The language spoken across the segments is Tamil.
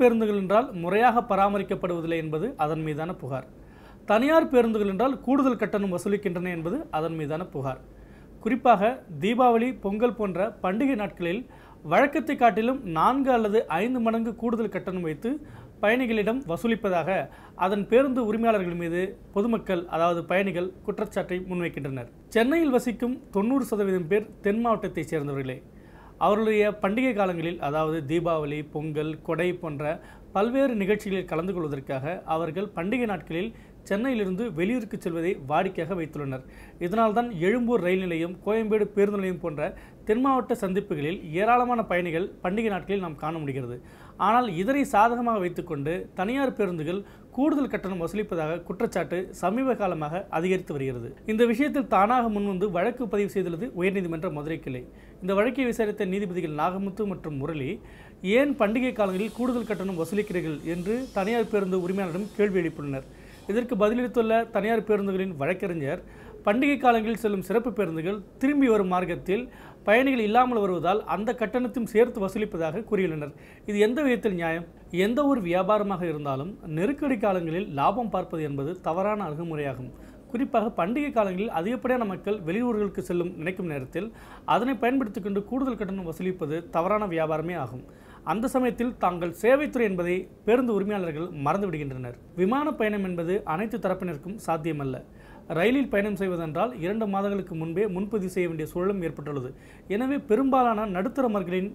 பேருந்துகள் என்றால் முறையாக பராமரிக்கப்படுவதில்லை என்பது அதன் மீதான புகார். தனியார் பேருந்துகள் என்றால் கூடுதல் கட்டணம் வசூலிக்கின்றன என்பது அதன் மீதான புகார். குறிப்பாக தீபாவளி, பொங்கல் போன்ற பண்டிகை நாட்களில் வழக்கத்தை காட்டிலும் 4 அல்லது 5 மடங்கு கூடுதல் கட்டணம் வைத்து பயணிகளிடம் வசூலிப்பதாக அதன் பேருந்து உரிமையாளர்கள் மீது பொதுமக்கள், அதாவது பயணிகள், குற்றச்சாட்டை முன்வைக்கின்றனர். சென்னையில் வசிக்கும் 90% பேர் தென் மாவட்டத்தைச் சேர்ந்தவர்களே. அவர்களுடைய பண்டிகை காலங்களில், அதாவது தீபாவளி, பொங்கல், கொடை போன்ற பல்வேறு நிகழ்ச்சிகளில் கலந்து கொள்வதற்காக அவர்கள் பண்டிகை நாட்களில் சென்னையிலிருந்து வெளியூருக்கு செல்வதை வாடிக்கையாக வைத்துள்ளனர். இதனால்தான் எழும்பூர் ரயில் நிலையம், கோயம்பேடு பேருந்து நிலையம் போன்ற தென் மாவட்ட சந்திப்புகளில் ஏராளமான பயணிகள் பண்டிகை நாட்களில் நாம் காண முடிகிறது. ஆனால் இதனை சாதகமாக வைத்துக்கொண்டு தனியார் பேருந்துகள் கூடுதல் கட்டணம் வசூலிப்பதாக குற்றச்சாட்டு சமீப காலமாக அதிகரித்து வருகிறது. இந்த விஷயத்தில் தானாக முன்வந்து வழக்கு பதிவு செய்துள்ளது உயர்நீதிமன்ற மதுரை கிளை. இந்த வழக்கை விசாரித்த நீதிபதிகள் நாகமுத்து மற்றும் முரளி, ஏன் பண்டிகை காலங்களில் கூடுதல் கட்டணம் வசூலிக்கிறீர்கள் என்று தனியார் பேருந்து உரிமையாளரிடம் கேள்வி எழுப்பியுள்ளனர். இதற்கு பதிலளித்துள்ள தனியார் பேருந்துகளின் வழக்கறிஞர், பண்டிகை காலங்களில் செல்லும் சிறப்பு பேருந்துகள் திரும்பி வரும் மார்க்கத்தில் பயணிகள் இல்லாமல் வருவதால் அந்த கட்டணத்தையும் சேர்த்து வசூலிப்பதாக கூறியுள்ளனர். இது எந்த விதத்தில் நியாயம்? எந்த ஒரு வியாபாரமாக இருந்தாலும் நெருக்கடி காலங்களில் லாபம் பார்ப்பது என்பது தவறான அணுகுமுறையாகும். குறிப்பாக பண்டிகை காலங்களில் அதிகப்படியான மக்கள் வெளியூர்களுக்கு செல்லும் நினைக்கும் நேரத்தில் அதனை பயன்படுத்திக் கொண்டு கூடுதல் கட்டணம் வசூலிப்பது தவறான வியாபாரமே ஆகும். அந்த சமயத்தில் தாங்கள் சேவைத்துறை என்பதை பேருந்து உரிமையாளர்கள் மறந்துவிடுகின்றனர். விமான பயணம் என்பது அனைத்து தரப்பினருக்கும் சாத்தியமல்ல. ரயிலில் பயணம் செய்வதென்றால் 2 மாதங்களுக்கு முன்பே முன்பதிவு செய்ய வேண்டிய சூழலும் ஏற்பட்டுள்ளது. எனவே பெரும்பாலான நடுத்தர மக்களின்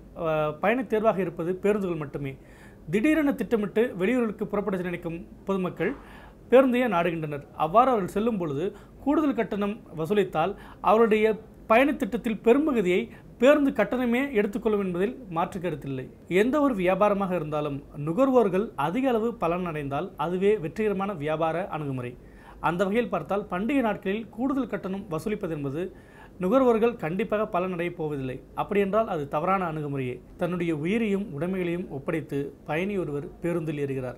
பயண தேர்வாக இருப்பது பேருந்துகள் மட்டுமே. திடீரென திட்டமிட்டு வெளியூர்களுக்கு புறப்பட நினைக்கும் பொதுமக்கள் பேருந்தையே நாடுகின்றனர். அவ்வாறு அவர்கள் செல்லும் பொழுது கூடுதல் கட்டணம் வசூலித்தால் அவருடைய பயண திட்டத்தில் பெரும்பகுதியை பேருந்து கட்டணமே எடுத்துக்கொள்ளும் என்பதில் மாற்று கருத்தில்லை. எந்த ஒரு வியாபாரமாக இருந்தாலும் நுகர்வோர்கள் அதிக அளவு பலன் அடைந்தால் அதுவே வெற்றிகரமான வியாபார அணுகுமுறை. அந்த வகையில் பார்த்தால் பண்டிகை நாட்களில் கூடுதல் கட்டணம் வசூலிப்பது என்பது நுகர்வோர்கள் கண்டிப்பாக பலனடையப் போவதில்லை. அப்படியென்றால் அது தவறான அணுகுமுறையே. தன்னுடைய உயிரையும் உடைமைகளையும் ஒப்படைத்து பயணி ஒருவர் பேருந்தில் ஏறுகிறார்.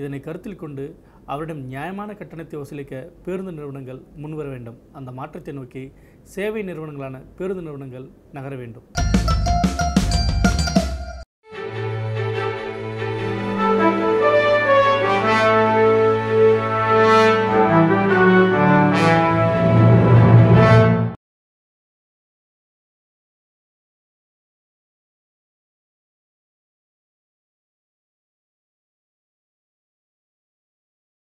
இதனை கருத்தில் கொண்டு அவரிடம் நியாயமான கட்டணத்தை வசூலிக்க பேருந்து நிறுவனங்கள் முன்வர வேண்டும். அந்த மாற்றத்தை நோக்கி சேவை நிறுவனங்களான பேருந்து நிறுவனங்கள் நகர வேண்டும்.